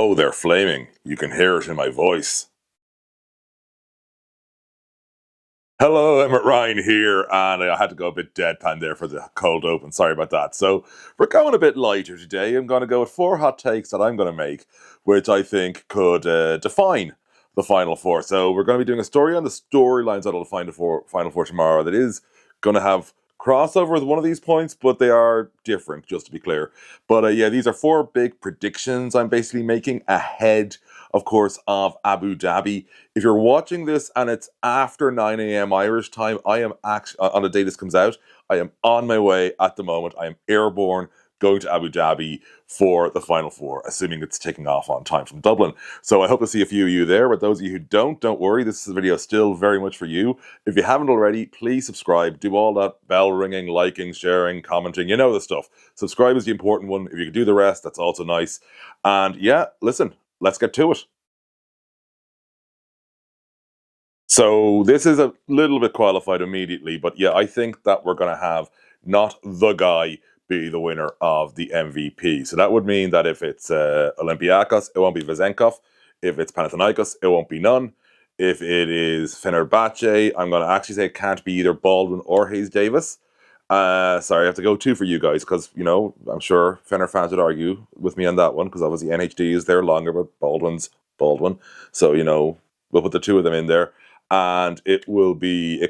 Oh, they're flaming. You can hear it in my voice. Hello, Emmett Ryan here, and I had to go a bit deadpan there for the cold open. Sorry about that. So, we're going a bit lighter today. I'm going to go with 4 hot takes that I'm going to make, which I think could define the Final Four. So, we're going to be doing a story on the storylines that'll define the Final Four tomorrow that is going to have crossover with one of these points, but they are different, just to be clear. But yeah, these are 4 big predictions I'm basically making ahead, of course, of Abu Dhabi. If you're watching this and it's after 9 a.m. Irish time, I am actually, on the day this comes out, I am on my way at the moment. I am airborne going to Abu Dhabi for the Final Four, assuming it's taking off on time from Dublin. So I hope to see a few of you there, but those of you who don't worry, this video is still very much for you. If you haven't already, please subscribe, do all that bell ringing, liking, sharing, commenting, you know the stuff. Subscribe is the important one. If you can do the rest, that's also nice. And yeah, listen, let's get to it. So this is a little bit qualified immediately, but yeah, I think that we're going to have not the guy be the winner of the MVP. So that would mean that if it's Olympiacos, it won't be Vezenkov. If it's Panathinaikos, it won't be none. If it is Fenerbahce, I'm going to actually say it can't be either Baldwin or Hayes Davis. Sorry, I have to go 2 for you guys because, you know, I'm sure Fener fans would argue with me on that one because obviously NHD is there longer, but Baldwin's Baldwin. So, you know, we'll put the 2 of them in there. And it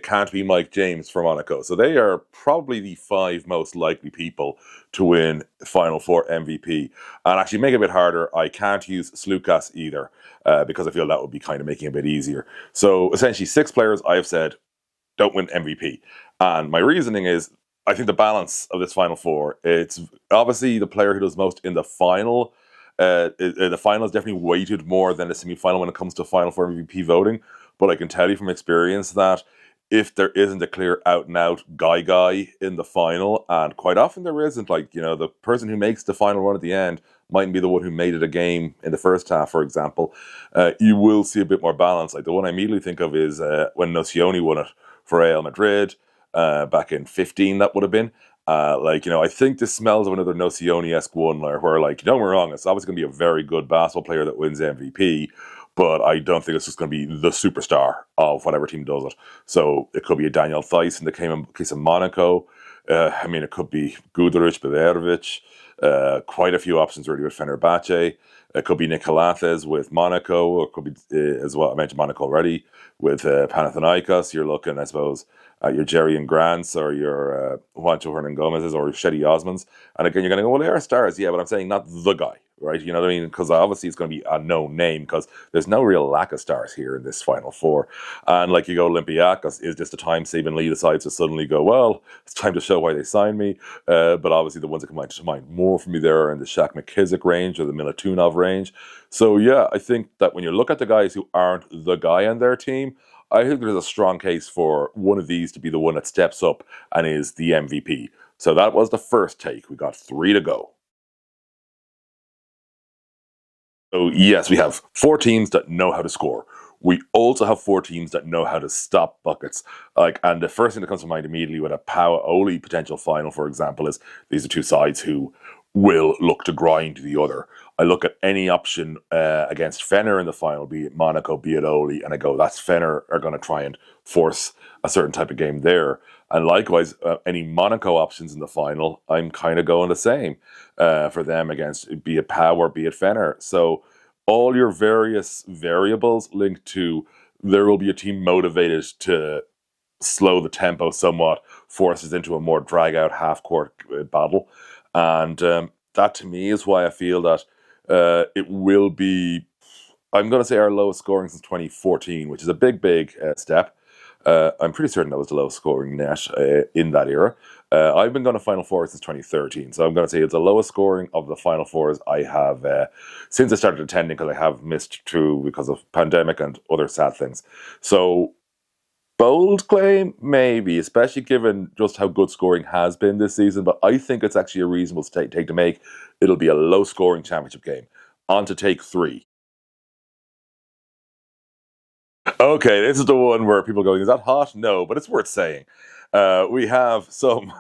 can't be Mike James for Monaco. So they are probably the 5 most likely people to win Final Four MVP. And actually make it a bit harder, I can't use Slukas either because I feel that would be kind of making it a bit easier. So essentially 6 players I have said don't win MVP. And my reasoning is, I think the balance of this Final Four, it's obviously the player who does most in the final. The final is definitely weighted more than the semi-final when it comes to Final Four MVP voting. But I can tell you from experience that if there isn't a clear out-and-out guy in the final, and quite often there isn't, like, you know, the person who makes the final run at the end mightn't be the one who made it a game in the first half, for example, you will see a bit more balance. Like the one I immediately think of is when Nocioni won it for Real Madrid back in 15, that would have been. Like, you know, I think this smells of another Nocioni-esque one where, like, don't get me wrong, it's obviously going to be a very good basketball player that wins MVP, but I don't think it's just going to be the superstar of whatever team does it. So it could be a Daniel Theis in the case of Monaco. I mean, it could be Guduric, Beverovic, quite a few options really with Fenerbahce. It could be Nicolates with Monaco, or it could be, as well, I mentioned Monaco already, with Panathinaikos. You're looking, I suppose, at your Jerry and Grants or your Juancho Hernan Gomez's or Shetty Osmonds. And again, you're going to go, well, they are stars, yeah, but I'm saying not the guy, right? You know what I mean? Because obviously it's going to be a known name because there's no real lack of stars here in this Final Four. And like you go, Olympiacos, is this the time Saban Lee decides to suddenly go, well, it's time to show why they signed me. But obviously the ones that come to mind more for me there are in the Shaq McKissick range or the Milutinov range. So yeah, I think that when you look at the guys who aren't the guy on their team, I think there's a strong case for one of these to be the one that steps up and is the MVP. So that was the first take. We got 3 to go. So yes, we have 4 teams that know how to score. We also have 4 teams that know how to stop buckets. And the first thing that comes to mind immediately with a Paoli potential final, for example, is these are 2 sides who will look to grind the other. I look at any option against Fener in the final, be it Monaco, be it Oli, and I go, that's Fener are going to try and force a certain type of game there. And likewise, any Monaco options in the final, I'm kind of going the same for them against, be it Pau or be it Fener. So all your various variables linked to there will be a team motivated to slow the tempo somewhat, forces into a more drag-out half-court battle. And that to me is why I feel that it will be, I'm going to say, our lowest scoring since 2014, which is a big step. I'm pretty certain that was the lowest scoring net in that era. I've been going to Final Four since 2013, so I'm going to say it's the lowest scoring of the Final Fours I have since I started attending, because I have missed through because of pandemic and other sad things. So bold claim, maybe, especially given just how good scoring has been this season, but I think it's actually a reasonable take to make. It'll be a low-scoring championship game. On to take 3. Okay, this is the one where people are going, is that hot? No, but it's worth saying. We have some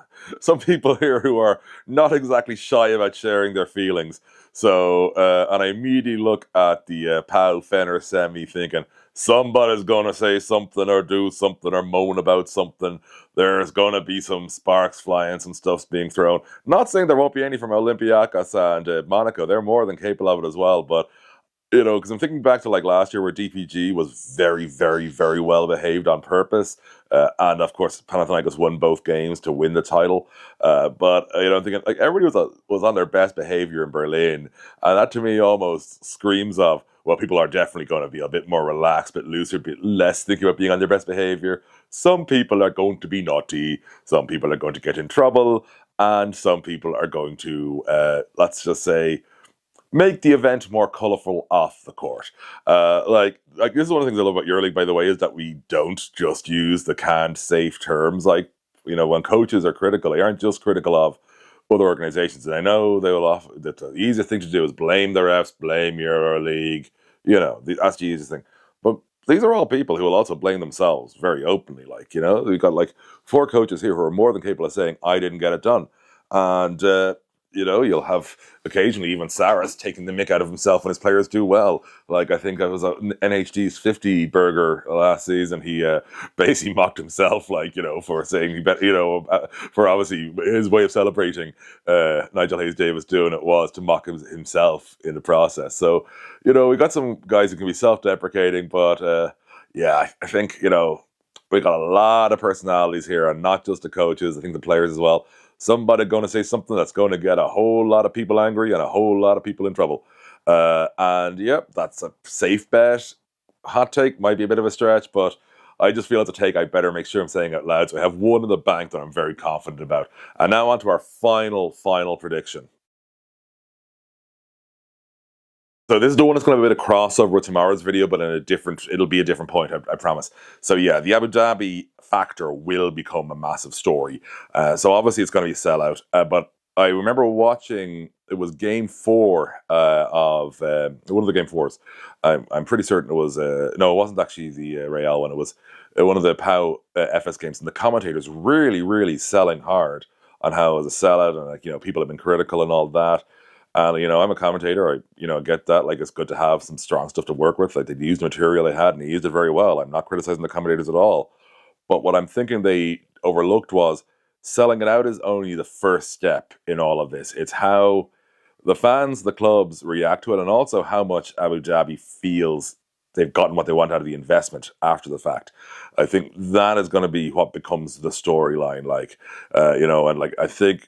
people here who are not exactly shy about sharing their feelings. So, and I immediately look at the Pal Fenner semi thinking, somebody's going to say something or do something or moan about something. There's going to be some sparks flying, some stuff's being thrown. Not saying there won't be any from Olympiacos and Monaco. They're more than capable of it as well. But because I'm thinking back to like last year where DPG was very, very, very well behaved on purpose. And of course, Panathinaikos won both games to win the title. But I'm thinking like everybody was on their best behavior in Berlin. And that to me almost screams of, well, people are definitely going to be a bit more relaxed, a bit looser, a bit less thinking about being on their best behavior. Some people are going to be naughty. Some people are going to get in trouble. And some people are going to, let's just say, make the event more colourful off the court. Like this is one of the things I love about Euroleague, by the way, is that we don't just use the canned safe terms. Like, when coaches are critical, they aren't just critical of other organizations. And I know they will often, that the easiest thing to do is blame the refs, blame Euroleague. That's the easiest thing. But these are all people who will also blame themselves very openly. Like, we've got like 4 coaches here who are more than capable of saying, I didn't get it done. And, you'll have occasionally even Saras taking the mick out of himself when his players do well. Like, I think I was NHD's 50 burger last season. He basically mocked himself, for saying for obviously his way of celebrating Nigel Hayes-Davis doing it was to mock himself in the process. So, we got some guys who can be self-deprecating, but I think, we got a lot of personalities here, and not just the coaches. I think the players as well. Somebody going to say something that's going to get a whole lot of people angry and a whole lot of people in trouble. And yep, that's a safe bet. Hot take might be a bit of a stretch, but I just feel it's a take I better make sure I'm saying out loud. So I have one in the bank that I'm very confident about. And now on to our final prediction. So this is the one that's going to have a bit of crossover with tomorrow's video, but it'll be a different point, I promise. So yeah, the Abu Dhabi factor will become a massive story. So obviously it's going to be a sellout. But I remember watching, it was game 4 of one of the game 4s. I'm pretty certain it was, no, it wasn't actually the Real one. It was one of the PAO FS games. And the commentators really, really selling hard on how it was a sellout. And people have been critical and all that. And, I'm a commentator. I get that. Like, it's good to have some strong stuff to work with. Like, they used the material they had, and they used it very well. I'm not criticizing the commentators at all. But what I'm thinking they overlooked was selling it out is only the first step in all of this. It's how the fans, the clubs react to it, and also how much Abu Dhabi feels they've gotten what they want out of the investment after the fact. I think that is going to be what becomes the storyline. I think,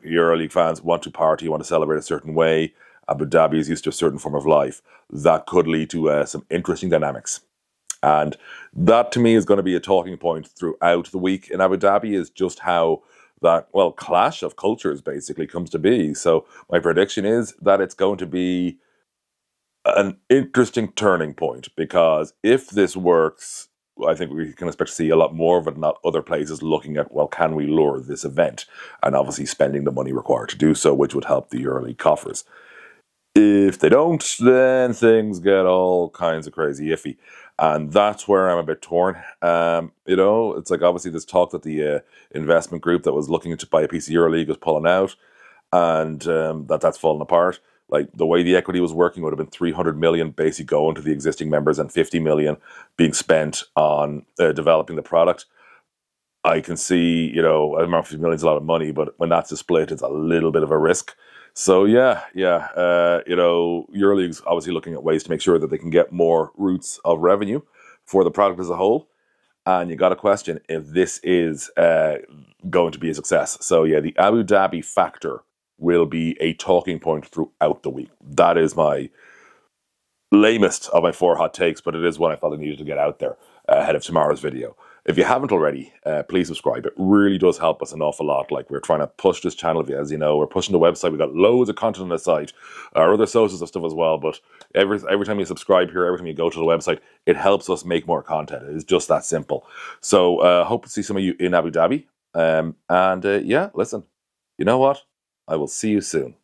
Euroleague fans want to party, want to celebrate a certain way. Abu Dhabi is used to a certain form of life. That could lead to some interesting dynamics. And that to me is going to be a talking point throughout the week in Abu Dhabi, is just how that, clash of cultures basically comes to be. So my prediction is that it's going to be an interesting turning point, because if this works, I think we can expect to see a lot more of it, not other places looking at, can we lure this event? And obviously spending the money required to do so, which would help the early coffers. If they don't, then things get all kinds of crazy iffy. And that's where I'm a bit torn. It's like obviously there's talk that the investment group that was looking to buy a piece of Euroleague was pulling out, and that's fallen apart. Like, the way the equity was working would have been 300 million basically going to the existing members and 50 million being spent on developing the product. I can see, I don't know if 50 million is a lot of money, but when that's a split, it's a little bit of a risk. So Euroleague's obviously looking at ways to make sure that they can get more routes of revenue for the product as a whole. And you got to question if this is going to be a success. So yeah, the Abu Dhabi factor will be a talking point throughout the week. That is my lamest of my 4 hot takes, but it is one I felt I needed to get out there ahead of tomorrow's video. If you haven't already, please subscribe. It really does help us an awful lot. Like, we're trying to push this channel, as you know. We're pushing the website. We've got loads of content on the site, our other sources of stuff as well. But every time you subscribe here, every time you go to the website, it helps us make more content. It is just that simple. So hope to see some of you in Abu Dhabi. Listen, you know what? I will see you soon.